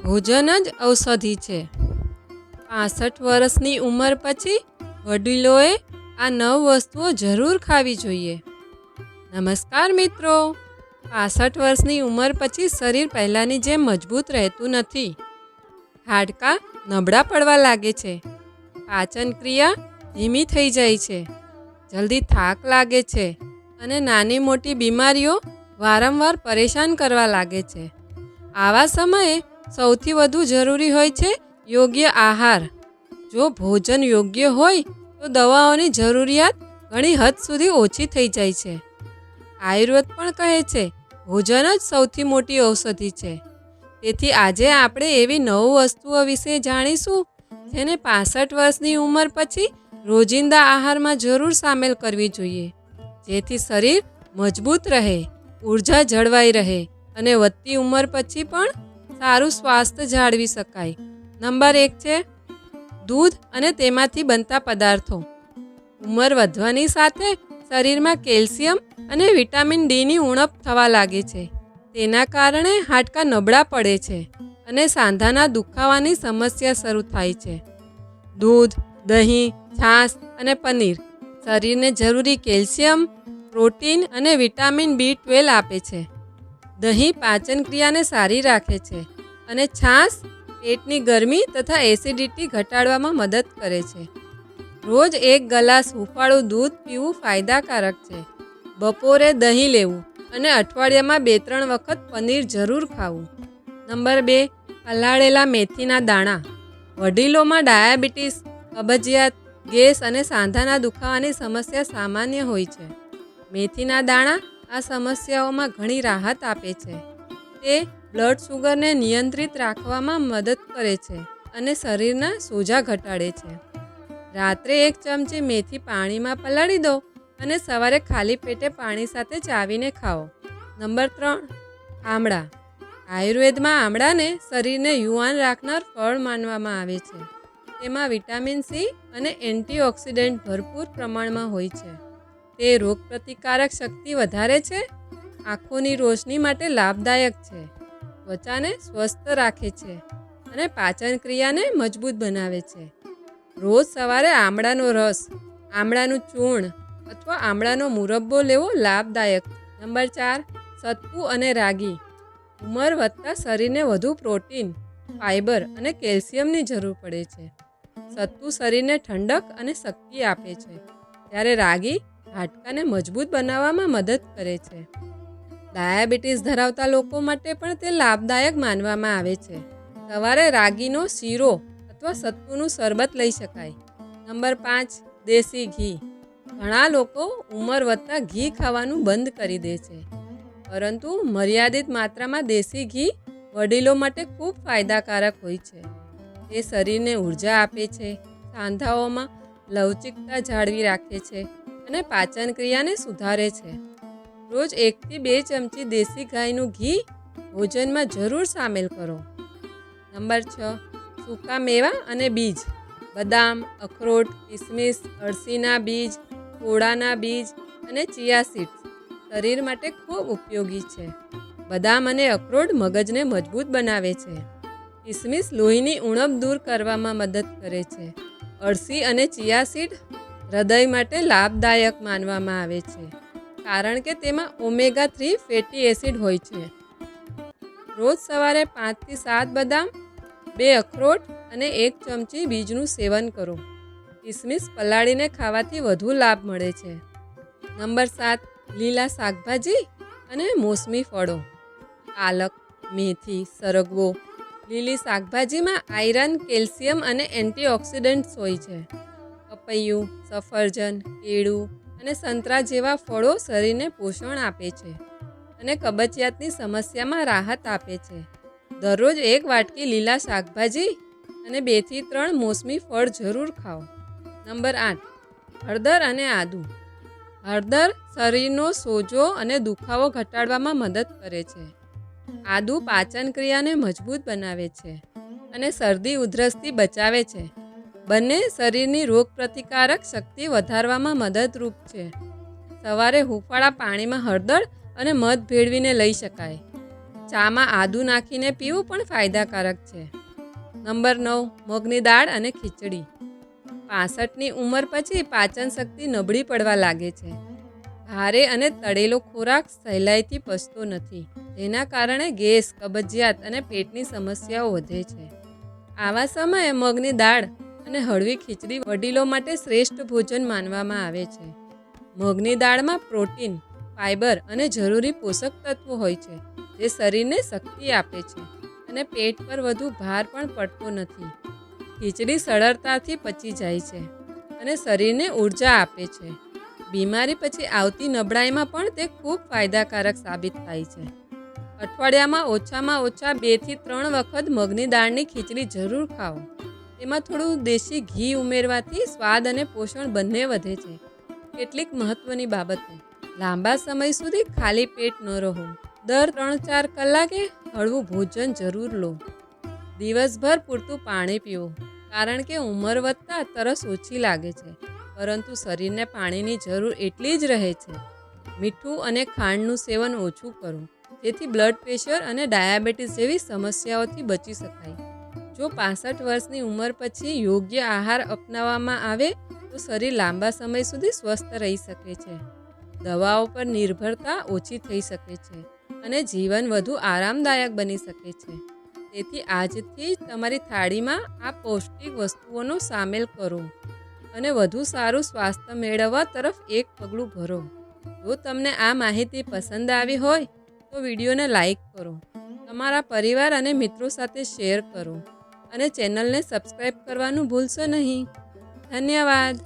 ભોજન જ ઔષધિ છે। 65 વર્ષની ઉંમર પછી વડીલોએ આ 9 વસ્તુઓ જરૂર ખાવી જોઈએ। નમસ્કાર મિત્રો, 65 વર્ષની ઉંમર પછી શરીર પહેલાંની જેમ મજબૂત રહેતું નથી। હાડકાં નબળા પડવા લાગે છે, પાચન ક્રિયા ધીમી થઈ જાય છે, જલ્દી થાક લાગે છે અને નાની મોટી બીમારીઓ વારંવાર પરેશાન કરવા લાગે છે। આવા સમયે સૌથી વધુ જરૂરી હોય છે યોગ્ય આહાર। જો ભોજન યોગ્ય હોય તો દવાઓની જરૂરિયાત ઘણી હદ સુધી ઓછી થઈ જાય છે। આયુર્વેદ પણ કહે છે ભોજન જ સૌથી મોટી ઔષધિ છે। તેથી આજે આપણે એવી 9 વસ્તુઓ વિશે જાણીશું જેને 65 વર્ષની ઉંમર પછી રોજિંદા આહારમાં જરૂર સામેલ કરવી જોઈએ, જેથી શરીર મજબૂત રહે, ઊર્જા જળવાઈ રહે અને વધતી ઉંમર પછી પણ સારું સ્વાસ્થ્ય જાળવી શકાય। નંબર 1 છે દૂધ અને તેમાંથી બનતા પદાર્થો। ઉંમર વધવાની સાથે શરીરમાં કેલ્શિયમ અને વિટામિન ડીની ઉણપ થવા લાગે છે। તેના કારણે હાડકાં નબળા પડે છે અને સાંધાના દુખાવાની સમસ્યા શરૂ થાય છે। દૂધ, દહીં, છાશ અને પનીર શરીરને જરૂરી કેલ્શિયમ, પ્રોટીન અને વિટામિન B12 આપે છે। દહીં પાચન ક્રિયાને સારી રાખે છે અને છાશ પેટની ગરમી તથા એસિડિટી ઘટાડવામાં મદદ કરે છે। રોજ 1 ગ્લાસ હૂંફાળું દૂધ પીવું ફાયદાકારક છે। બપોરે દહીં લેવું અને અઠવાડિયામાં 2-3 વખત પનીર જરૂર ખાવું। નંબર 2, પલાળેલા મેથીના દાણા। વડીલોમાં ડાયાબિટીસ, કબજિયાત, ગેસ અને સાંધાના દુખાવાની સમસ્યા સામાન્ય હોય છે। મેથીના દાણા આ સમસ્યાઓમાં ઘણી રાહત આપે છે। તે બ્લડ શુગરને નિયંત્રિત રાખવામાં મદદ કરે છે અને શરીરના સોજા ઘટાડે છે। રાત્રે 1 ચમચી મેથી પાણીમાં પલાળી દો અને સવારે ખાલી પેટે પાણી સાથે ચાવીને ખાઓ। નંબર 3, આમળા। આયુર્વેદમાં આમળાને શરીરને યુવાન રાખનાર ફળ માનવામાં આવે છે। તેમાં વિટામિન સી અને એન્ટીઓક્સિડન્ટ ભરપૂર પ્રમાણમાં હોય છે। તે રોગપ્રતિકારક શક્તિ વધારે છે, આંખોની રોશની માટે લાભદાયક છે, ત્વચાને સ્વસ્થ રાખે છે અને પાચન ક્રિયાને મજબૂત બનાવે છે। રોજ સવારે આમળાનો રસ, આમળાનું ચૂર્ણ અથવા આમળાનો મુરબ્બો લેવો લાભદાયક છે। નંબર 4, સત્તુ અને રાગી। ઉંમર વધતા શરીરને વધુ પ્રોટીન, ફાઇબર અને કેલ્શિયમની જરૂર પડે છે। સત્તુ શરીરને ઠંડક અને શક્તિ આપે છે, જ્યારે રાગી હાડકાને મજબૂત બનાવવામાં મદદ કરે છે। ડાયાબિટીસ ધરાવતા લોકો માટે પણ તે લાભદાયક માનવામાં આવે છે। સવારે રાગીનો શીરો અથવા સત્તુનું શરબત લઈ શકાય। નંબર 5, દેશી ઘી। ઘણા લોકો ઉંમર વધતા ઘી ખાવાનું બંધ કરી દે છે, પરંતુ મર્યાદિત માત્રામાં દેશી ઘી વડીલો માટે ખૂબ ફાયદાકારક હોય છે। તે શરીરને ઊર્જા આપે છે, સાંધાઓમાં લવચિકતા જાળવી રાખે છે અને પાચન ક્રિયાને સુધારે છે। રોજ 1 થી 2 ચમચી દેશી ગાયનું ઘી ભોજનમાં જરૂર સામેલ કરો। નંબર 6, સૂકા મેવા અને બીજ। બદામ, અખરોટ, કિસમિસ, અળસીના બીજ, કોળાના બીજ અને ચિયા સીડ્સ શરીર માટે ખૂબ ઉપયોગી છે। બદામ અને અખરોટ મગજને મજબૂત બનાવે છે। કિસમિસ લોહીની ઉણપ દૂર કરવામાં મદદ કરે છે। અળસી અને ચિયા સીડ હૃદય માટે લાભદાયક માનવામાં આવે છે, કારણ કે તેમાં ઓમેગા-3 ફેટી એસિડ હોય છે। રોજ સવારે 5 થી 7 બદામ, 2 અખરોટ અને 1 ચમચી બીજનું સેવન કરો। કિસમિસ પલાળીને ખાવાથી વધુ લાભ મળે છે। નંબર 7, લીલા શાકભાજી અને મોસમી ફળો। પાલક, મેથી, સરગવો। લીલી શાકભાજીમાં આયરન, કેલ્શિયમ અને એન્ટીઓક્સિડન્ટ્સ હોય છે। પપૈયું, સફરજન, કેળું અને સંતરા જેવા ફળો શરીરને પોષણ આપે છે અને કબજિયાતની સમસ્યામાં રાહત આપે છે। દરરોજ 1 વાટકી લીલા શાકભાજી અને 2 થી 3 મોસમી ફળ જરૂર ખાઓ। નંબર 8, હળદર અને આદુ। હળદર શરીરનો સોજો અને દુખાવો ઘટાડવામાં મદદ કરે છે। આદુ પાચન ક્રિયાને મજબૂત બનાવે છે અને શરદી ઉધરસથી બચાવે છે। બંને શરીરની રોગપ્રતિકારક શક્તિ વધારવામાં મદદરૂપ છે। સવારે હૂંફાળા પાણીમાં હળદર અને મધ ભેળવીને લઈ શકાય। ચામાં આદુ નાખીને પીવું પણ ફાયદાકારક છે. નંબર 9, મગની દાળ અને ખીચડી. 65ની ઉંમર પછી પાચન શક્તિ નબળી પડવા લાગે છે. ભારે અને તળેલો ખોરાક સહેલાઈથી પચતો નથી, જેના કારણે ગેસ, કબજિયાત અને પેટની સમસ્યાઓ વધે છે. આવા સમયે મગની દાળ અને હળવી ખીચડી વડીલો માટે શ્રેષ્ઠ ભોજન માનવામાં આવે છે. મગની દાળમાં પ્રોટીન, ફાઇબર અને જરૂરી પોષક તત્વો હોય છે, જે શરીરને શક્તિ આપે છે અને પેટ પર વધુ ભાર પણ પડતો નથી. ખીચડી સરળતાથી પચી જાય છે અને શરીરને ઉર્જા આપે છે. બીમારી પછી આવતી નબળાઈમાં પણ તે ખૂબ ફાયદાકારક સાબિત થાય છે. અઠવાડિયામાં ઓછામાં ઓછા 2 થી 3 વખત મગની દાળની ખીચડી જરૂર ખાઓ. તેમાં થોડું દેશી ઘી ઉમેરવાથી સ્વાદ અને પોષણ બંને વધે છે. કેટલીક મહત્વની બાબતો. લાંબા સમય સુધી ખાલી પેટ ન રહો. દર 3-4 કલાકે હળવું ભોજન જરૂર લો. દિવસભર પૂરતું પાણી પીવો, કારણ કે ઉંમર વધતા તરસ ઓછી લાગે છે, પરંતુ શરીરને પાણીની જરૂર એટલી જ રહે છે. મીઠું અને ખાંડનું સેવન ઓછું કરો, જેથી બ્લડ પ્રેશર અને ડાયાબિટીસ જેવી સમસ્યાઓથી બચી શકાય. જો 65 વર્ષની ઉંમર પછી યોગ્ય આહાર અપનાવવામાં આવે તો શરીર લાંબા સમય સુધી સ્વસ્થ રહી શકે છે, દવાઓ પર નિર્ભરતા ઓછી થઈ શકે છે અને જીવન વધુ આરામદાયક બની શકે છે. તેથી આજથી જ તમારી થાળીમાં આ પૌષ્ટિક વસ્તુઓનો સામેલ કરો અને વધુ સારું સ્વાસ્થ્ય મેળવવા તરફ એક પગલું ભરો. જો તમને આ માહિતી પસંદ આવી હોય તો વિડીયોને લાઈક કરો, તમારા પરિવાર અને મિત્રો સાથે શેર કરો અને ચેનલને સબસ્ક્રાઈબ કરવાનું ભૂલશો નહીં. ધન્યવાદ.